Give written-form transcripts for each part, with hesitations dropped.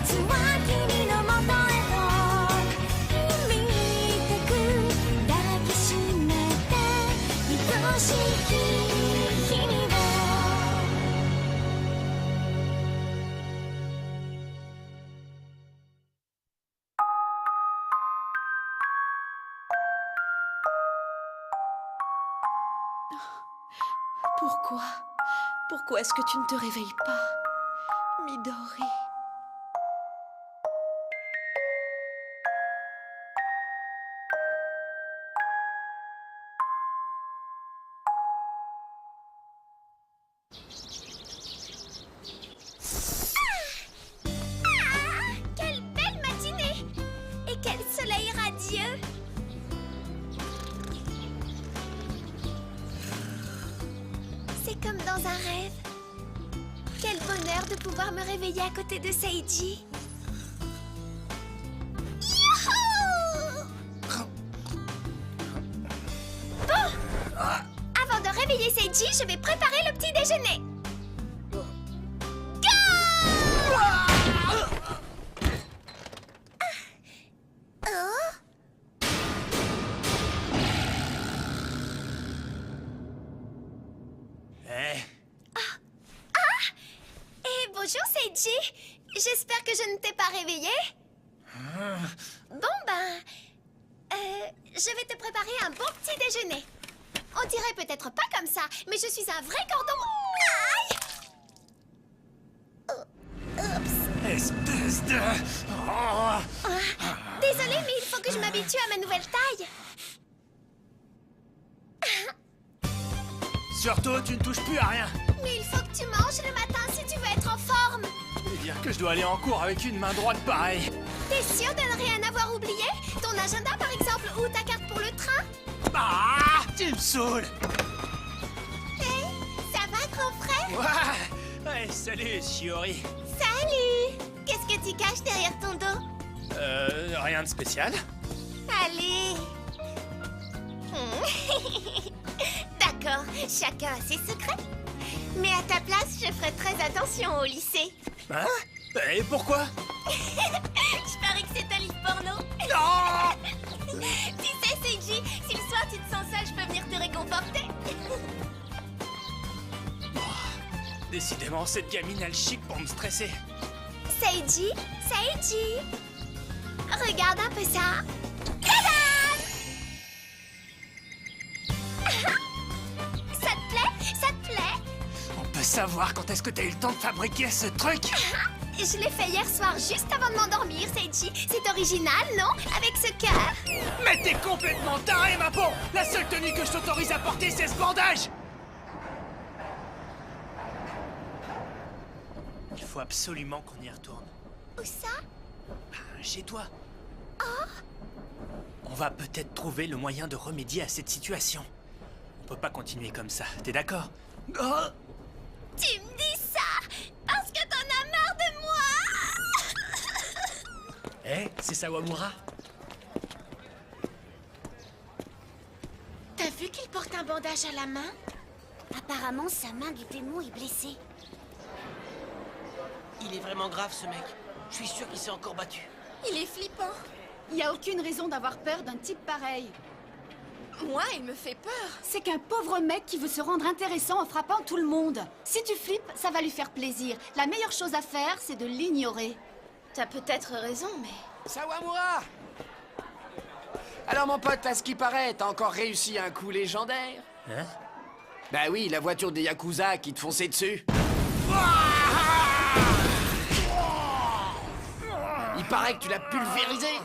つは君のもとへと響いてく抱きしめて愛しき日々をPourquoi est-ce que tu ne te réveilles pas, Midori? Quelle belle matinée! Et quel soleil radieux! C'est comme dans un rêve. Quel bonheur de pouvoir me réveiller à côté de Seiji. Youhou! Bon, avant de réveiller Seiji, je vais préparer le petit déjeuner. Bonjour Seiji, j'espère que je ne t'ai pas réveillé. Bon je vais te préparer un bon petit déjeuner. On dirait peut-être pas comme ça, mais je suis un vrai cordon... Aïe! Oups. Espèce de... Désolée, mais il faut que je m'habitue à ma nouvelle taille. Surtout, tu ne touches plus à rien. Mais il faut que tu manges le matin si tu veux être en forme. Dire que je dois aller en cours avec une main droite pareille. T'es sûr de ne rien avoir oublié? Ton agenda, par exemple, ou ta carte pour le train? Ah, tu me saoules. Hey, ça va, grand frère? Ouais, salut, Shiori. Salut! Qu'est-ce que tu caches derrière ton dos? Rien de spécial. Allez! D'accord, chacun a ses secrets. Mais à ta place, je ferai très attention au lycée. Hein? Et pourquoi? Je parie que c'est un livre porno. Non! Tu sais, Seiji, si le soir tu te sens sale, je peux venir te réconforter. Décidément, cette gamine a le chic pour me stresser. Seiji, Seiji, regarde un peu ça. Tadam! Ça te plaît? Ça te plaît? On peut savoir quand est-ce que t'as eu le temps de fabriquer ce truc? Je l'ai fait hier soir, juste avant de m'endormir, Seiji. C'est original, non? Avec ce cœur. Mais t'es complètement taré, ma peau! La seule tenue que je t'autorise à porter, c'est ce bandage! Il faut absolument qu'on y retourne. Où ça? Chez toi. On va peut-être trouver le moyen de remédier à cette situation. On peut pas continuer comme ça, t'es d'accord? Oh! Tu me dis ça parce que t'en as marre de moi. Eh, c'est Sawamura? T'as vu qu'il porte un bandage à la main? Apparemment, sa main du démon est blessée. Il est vraiment grave, ce mec. Je suis sûr qu'il s'est encore battu. Il est flippant. Il n'y a aucune raison d'avoir peur d'un type pareil. Moi, il me fait peur. C'est qu'un pauvre mec qui veut se rendre intéressant en frappant tout le monde. Si tu flippes, ça va lui faire plaisir. La meilleure chose à faire, c'est de l'ignorer. T'as peut-être raison, mais... Sawamura! Alors mon pote, à ce qui paraît, t'as encore réussi un coup légendaire? Hein? Bah oui, la voiture des Yakuza qui te fonçait dessus. Il paraît que tu l'as pulvérisé.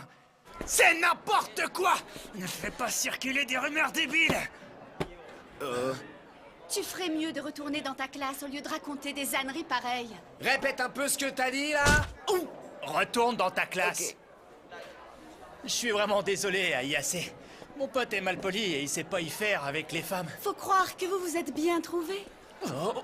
C'est n'importe quoi! Ne fais pas circuler des rumeurs débiles! Tu ferais mieux de retourner dans ta classe au lieu de raconter des âneries pareilles. Répète un peu ce que t'as dit, là. Ouh! Retourne dans ta classe. Ok. Je suis vraiment désolé, Ayase. Mon pote est malpoli et il sait pas y faire avec les femmes. Faut croire que vous vous êtes bien trouvés. Oh,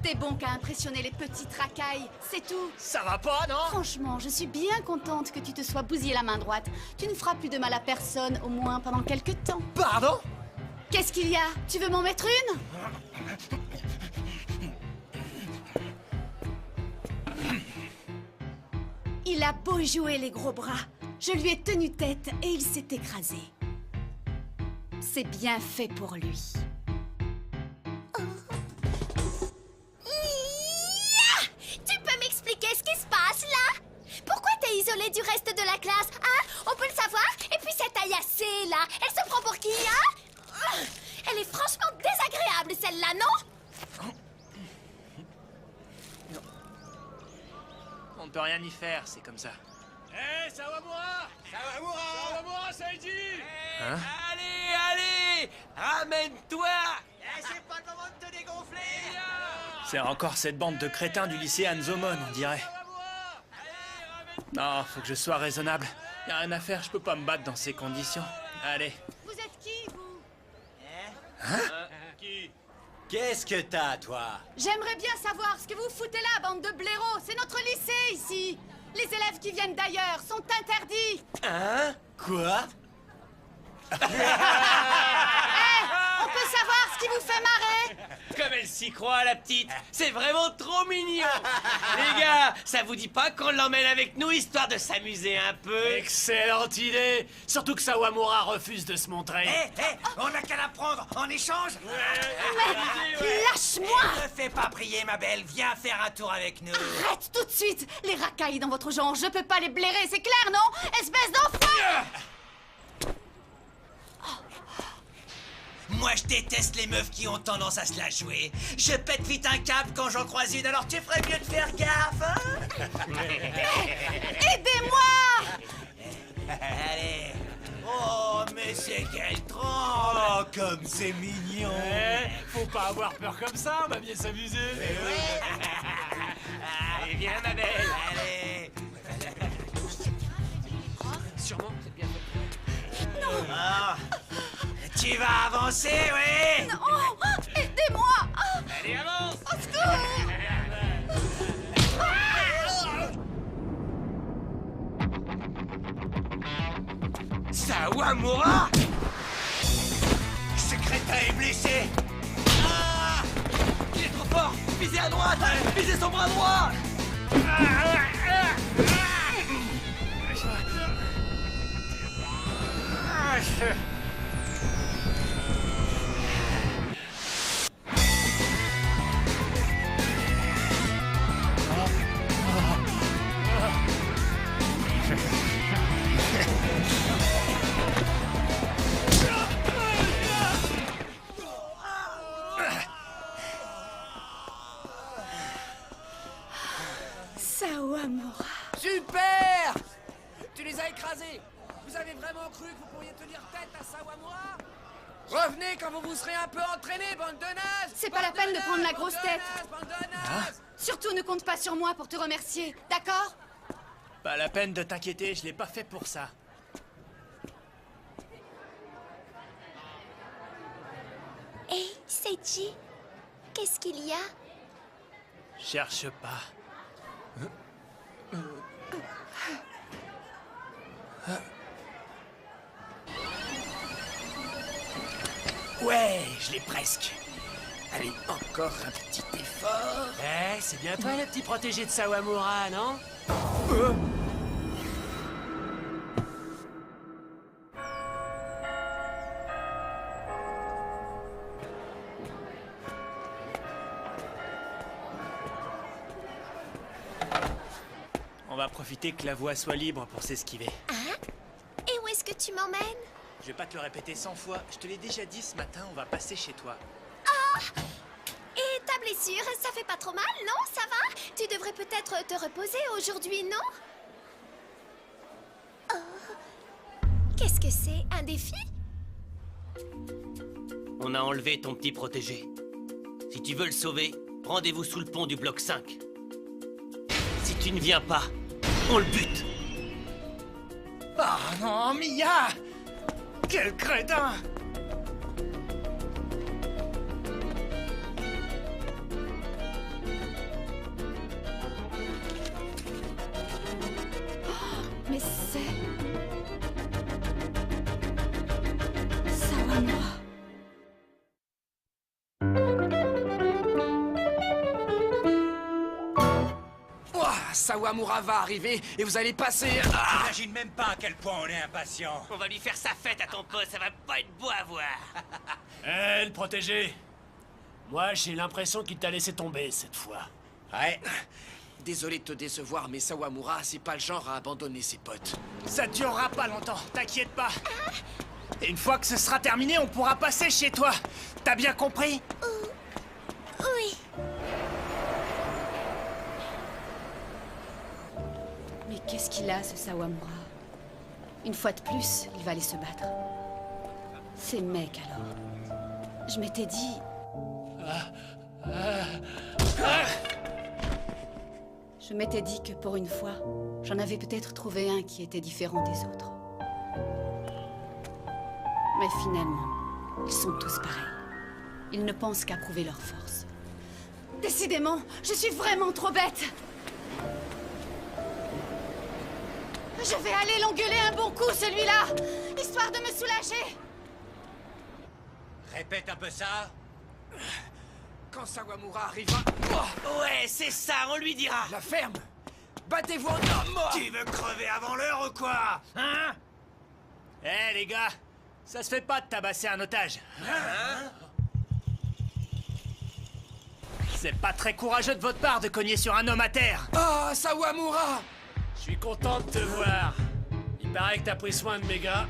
T'es bon qu'à impressionner les petites racailles, c'est tout. ça va pas, non? Franchement, je suis bien contente que tu te sois bousillé la main droite. Tu ne feras plus de mal à personne, au moins pendant quelques temps. Pardon? Qu'est-ce qu'il y a? Tu veux m'en mettre une? Il a beau jouer les gros bras, je lui ai tenu tête et il s'est écrasé. C'est bien fait pour lui. Tu peux m'expliquer ce qui se passe là? Pourquoi t'es isolée du reste de la classe, hein? On peut le savoir? Et puis cette aillassée là, elle se prend pour qui, hein? Elle est franchement désagréable celle-là, non? On ne peut rien y faire, c'est comme ça. Hé, Sawamura! Sawamura! Sawamura, Saiji! Hein? Allez, ramène-toi! C'est pas le moment de te dégonfler! C'est encore cette bande de crétins du lycée Hanzomon, on dirait. Non, faut que je sois raisonnable. Y a rien à faire, je peux pas me battre dans ces conditions. Allez. Vous êtes qui, vous? Qui? Qu'est-ce que t'as, toi? J'aimerais bien savoir ce que vous foutez là, bande de blaireaux. C'est notre lycée, ici. Les élèves qui viennent d'ailleurs sont interdits. Hein? Quoi? On peut savoir ce qui vous fait marrer? Comme elle s'y croit, la petite. C'est vraiment trop mignon. Les gars, ça vous dit pas qu'on l'emmène avec nous, histoire de s'amuser un peu? Excellente idée! Surtout que Sawamura refuse de se montrer. On n'a qu'à la prendre en échange! Lâche-moi! Ne fais pas prier, ma belle, viens faire un tour avec nous! Arrête tout de suite! Les racailles dans votre genre, je peux pas les blairer, c'est clair, non? Espèce d'enfant! Moi, je déteste les meufs qui ont tendance à se la jouer. Je pète vite un câble quand j'en croise une, alors tu ferais mieux de faire gaffe, hein? Aidez-moi! Allez! Oh, mais c'est qu'elle tremble! Oh, comme c'est mignon! Faut pas avoir peur comme ça, on va bien s'amuser. Allez, viens, ma belle. Allez! Sûrement, c'est bien fait. Ah, tu vas avancer, oui? Oh, aidez-moi! Oh, Allez, avance. au secours! Sawamura! Ce crétin est blessé! Ah! Il est trop fort. Visez à droite. Visez son bras droit. Sawamura. Super! Tu les as écrasés! Vous avez vraiment cru que vous pourriez tenir tête à Sawamura? Revenez quand vous vous serez un peu entraînés, bande de nazes! C'est pas la peine de prendre la grosse tête. Bande de nazes! Surtout ne compte pas sur moi pour te remercier, d'accord? Pas la peine de t'inquiéter, je l'ai pas fait pour ça. Hé, Seiji, qu'est-ce qu'il y a? Cherche pas. Ouais, je l'ai presque. Allez, encore un petit effort. C'est bien toi, le petit protégé de Sawamura, non? On va profiter que la voie soit libre pour s'esquiver. Hein? Et où est-ce que tu m'emmènes? Je vais pas te le répéter 100 fois, je te l'ai déjà dit ce matin, on va passer chez toi. Et ta blessure, ça fait pas trop mal, non? Ça va? Tu devrais peut-être te reposer aujourd'hui, non? Oh. Qu'est-ce que c'est? Un défi? On a enlevé ton petit protégé. Si tu veux le sauver, rendez-vous sous le pont du bloc 5. Si tu ne viens pas, on le bute. Ah non, Mia! Quel crétin! Mais c'est... Sawamura. Sawamura va arriver et vous allez passer... Ah! J'imagine même pas à quel point on est impatient. On va lui faire sa fête à ton pote, ça va pas être beau à voir. Le protégé. Moi, j'ai l'impression qu'il t'a laissé tomber cette fois. Ouais. Désolé de te décevoir, mais Sawamura, c'est pas le genre à abandonner ses potes. Ça durera pas longtemps, t'inquiète pas. Et une fois que ce sera terminé, on pourra passer chez toi. T'as bien compris? Oui. Mais qu'est-ce qu'il a, ce Sawamura? Une fois de plus, il va aller se battre. Ces mecs, alors. Je m'étais dit... Je m'étais dit que pour une fois, j'en avais peut-être trouvé un qui était différent des autres. Mais finalement, ils sont tous pareils. Ils ne pensent qu'à prouver leur force. Décidément, je suis vraiment trop bête! Je vais aller l'engueuler un bon coup, celui-là! Histoire de me soulager! Répète un peu ça. Quand Sawamura arrivera... Ouais, c'est ça, on lui dira. La ferme! Battez-vous en homme! Tu veux crever avant l'heure ou quoi? Hein? Les gars, ça se fait pas de tabasser un otage. C'est pas très courageux de votre part de cogner sur un homme à terre. Ah, Sawamura! Je suis content de te voir. Il paraît que t'as pris soin de mes gars.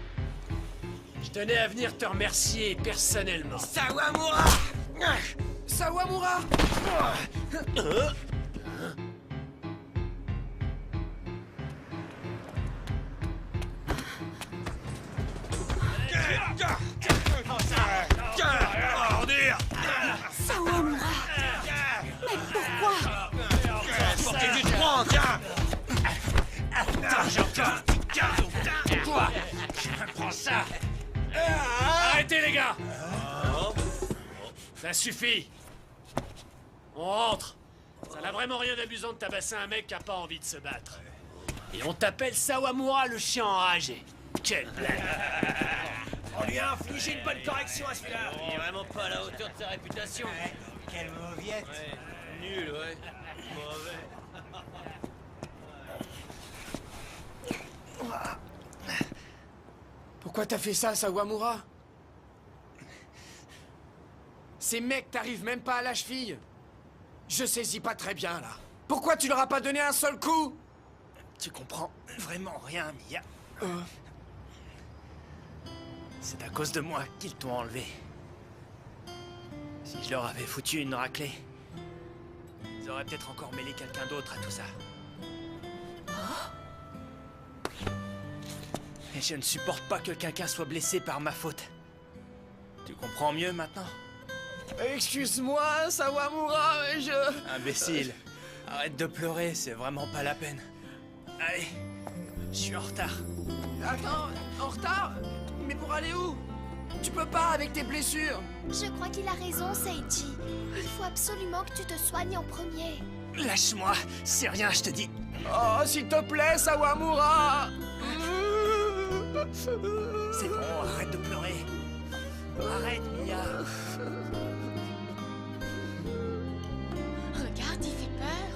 Je tenais à venir te remercier personnellement. Sawamura! Sawamura! Sawamura! Mais pourquoi? Pour que tu te prends, tiens. Toi, prends ça. Arrêtez les gars. Ça suffit. On rentre. Ça n'a vraiment rien d'amusant de tabasser un mec qui a pas envie de se battre. Et on t'appelle Sawamura le chien enragé. Quelle blague. On lui a infligé une bonne correction à celui-là. Il est vraiment pas à la hauteur de sa réputation. Quelle mauviette. Nul, ouais. Mauvais. Pourquoi t'as fait ça, Sawamura? Ces mecs t'arrivent même pas à la cheville. Je saisis pas très bien, là. Pourquoi tu leur as pas donné un seul coup? Tu comprends vraiment rien, Mia. C'est à cause de moi qu'ils t'ont enlevé. Si je leur avais foutu une raclée, ils auraient peut-être encore mêlé quelqu'un d'autre à tout ça. Et je ne supporte pas que quelqu'un soit blessé par ma faute. Tu comprends mieux maintenant? Excuse-moi, Sawamura, mais je... Imbécile. Arrête de pleurer, c'est vraiment pas la peine. Allez, je suis en retard. Attends, en retard? Mais pour aller où? Tu peux pas avec tes blessures. Je crois qu'il a raison, Seiji. Il faut absolument que tu te soignes en premier. Lâche-moi, c'est rien, je te dis. Oh, s'il te plaît, Sawamura! C'est bon, arrête de pleurer. Arrête, Mia. Regarde, il fait peur.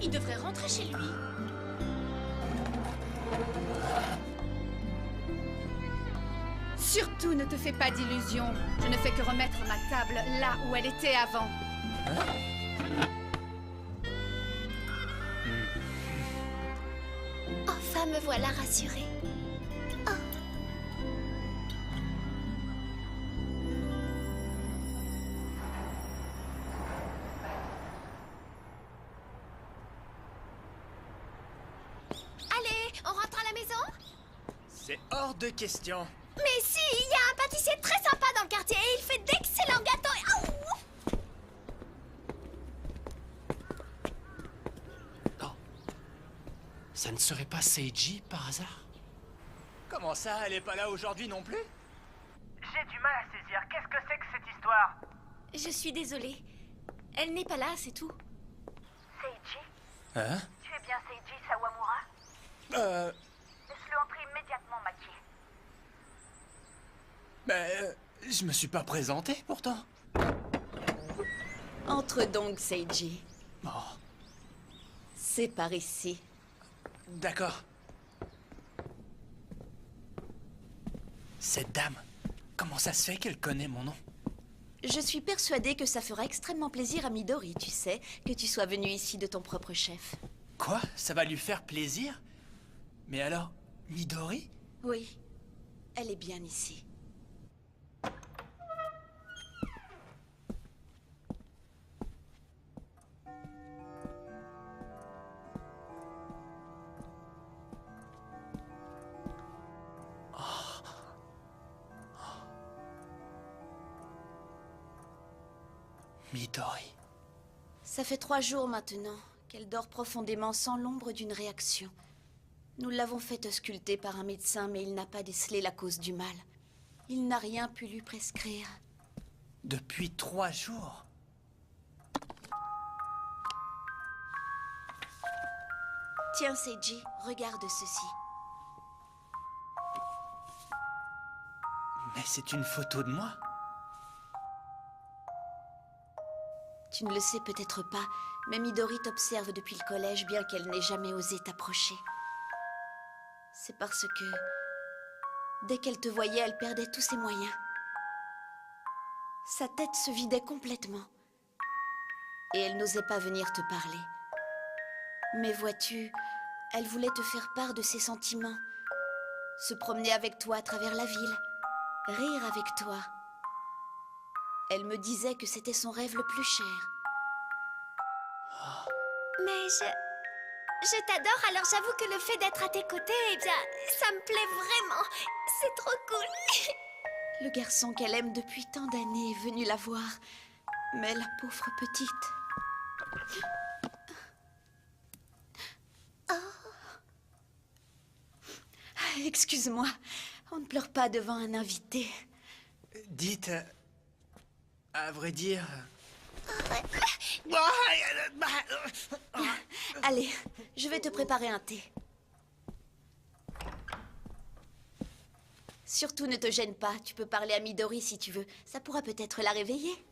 Il devrait rentrer chez lui. Surtout ne te fais pas d'illusions. Je ne fais que remettre ma table là où elle était avant. Enfin, me voilà rassurée. Allez, on rentre à la maison? C'est hors de question. Mais si, il y a un pâtissier très sympa dans le quartier et il fait d'excellents gâteaux. Non. Ça ne serait pas Seiji par hasard? Comment ça, elle est pas là aujourd'hui non plus? J'ai du mal à saisir. Qu'est-ce que c'est que cette histoire? Je suis désolée. Elle n'est pas là, c'est tout. Seiji? Hein? Tu es bien Seiji Sawamura? Laisse-le entrer immédiatement, Maki. Je me suis pas présenté, pourtant. Entre donc, Seiji. Oh. C'est par ici. D'accord. Cette dame, comment ça se fait qu'elle connaît mon nom? Je suis persuadée que ça fera extrêmement plaisir à Midori, tu sais, que tu sois venu ici de ton propre chef. Quoi? Ça va lui faire plaisir? Mais alors, Midori? Oui, elle est bien ici. Midori. Ça fait 3 jours maintenant qu'elle dort profondément sans l'ombre d'une réaction. Nous l'avons fait ausculter par un médecin, mais il n'a pas décelé la cause du mal. Il n'a rien pu lui prescrire. Depuis 3 jours? Tiens, Seiji, regarde ceci. Mais c'est une photo de moi? Tu ne le sais peut-être pas, mais Midori t'observe depuis le collège, bien qu'elle n'ait jamais osé t'approcher. C'est parce que, dès qu'elle te voyait, elle perdait tous ses moyens. Sa tête se vidait complètement. Et elle n'osait pas venir te parler. Mais vois-tu, elle voulait te faire part de ses sentiments. Se promener avec toi à travers la ville. Rire avec toi. Elle me disait que c'était son rêve le plus cher. Mais je t'adore, alors j'avoue que le fait d'être à tes côtés, eh bien, ça me plaît vraiment. C'est trop cool. Le garçon qu'elle aime depuis tant d'années est venu la voir. Mais la pauvre petite... Oh. Excuse-moi, on ne pleure pas devant un invité. Dites... à vrai dire... Allez, je vais te préparer un thé. Surtout ne te gêne pas, tu peux parler à Midori si tu veux. Ça pourra peut-être la réveiller.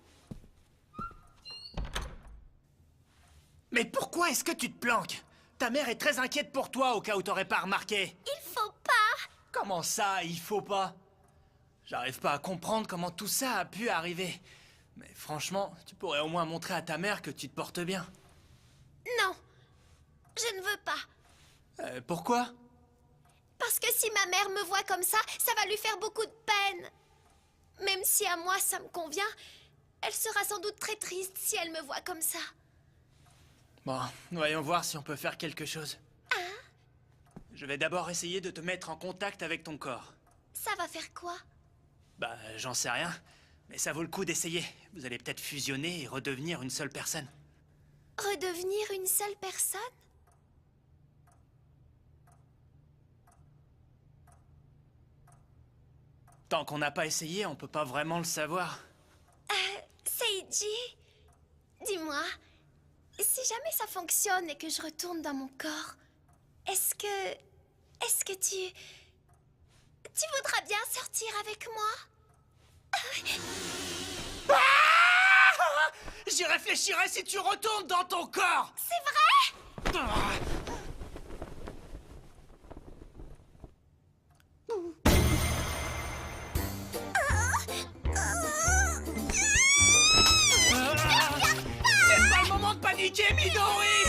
Mais pourquoi est-ce que tu te planques? Ta mère est très inquiète pour toi au cas où t'aurais pas remarqué. Il faut pas. Comment ça, il faut pas? J'arrive pas à comprendre comment tout ça a pu arriver. Mais franchement, tu pourrais au moins montrer à ta mère que tu te portes bien. Non, je ne veux pas. Pourquoi? Parce que si ma mère me voit comme ça va lui faire beaucoup de peine. Même si à moi ça me convient, elle sera sans doute très triste si elle me voit comme ça. Bon, voyons voir si on peut faire quelque chose. Je vais d'abord essayer de te mettre en contact avec ton corps. Ça va faire quoi? Bah, j'en sais rien. Mais ça vaut le coup d'essayer. Vous allez peut-être fusionner et redevenir une seule personne. Redevenir une seule personne? Tant qu'on n'a pas essayé, on peut pas vraiment le savoir. Seiji, dis-moi, si jamais ça fonctionne et que je retourne dans mon corps, est-ce que tu voudras bien sortir avec moi? J'y réfléchirai si tu retournes dans ton corps. C'est vrai? C'est pas le moment de paniquer, Midori.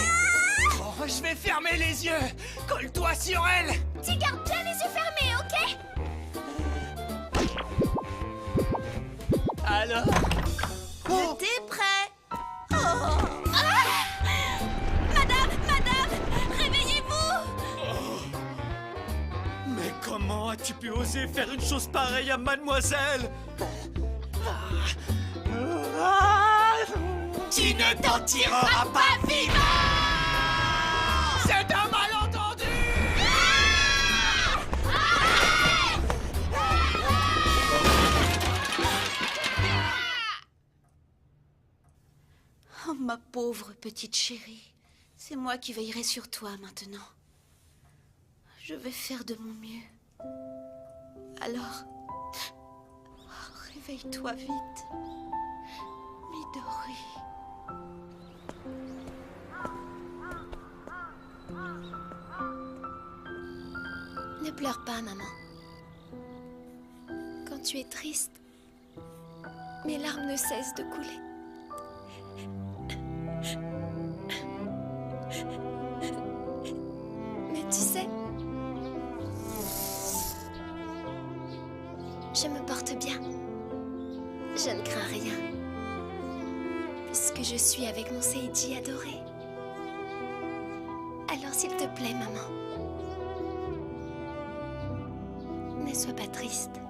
Bon, je vais fermer les yeux. Colle-toi sur elle. Tu gardes bien les yeux fermés, ok? Alors? Le thé est prêt. Madame, réveillez-vous! Mais comment as-tu pu oser faire une chose pareille à mademoiselle? Tu ne t'en tireras pas vivant! C'est un malentendu! Oh, ma pauvre petite chérie. C'est moi qui veillerai sur toi maintenant. Je vais faire de mon mieux. Alors, réveille-toi vite. Midori. Ne pleure pas, maman. Quand tu es triste, mes larmes ne cessent de couler. Mais tu sais, je me porte bien. Je ne crains rien. Puisque je suis avec mon Seiji adoré. Alors s'il te plaît, maman, ne sois pas triste.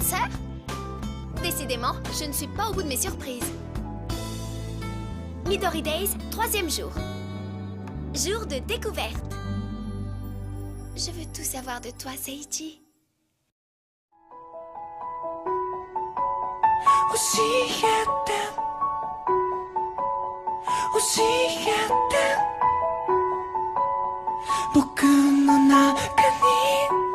Sœur? Décidément, je ne suis pas au bout de mes surprises. Midori Days, 3e jour. Jour de découverte. Je veux tout savoir de toi, Seiji. 教えて僕の中に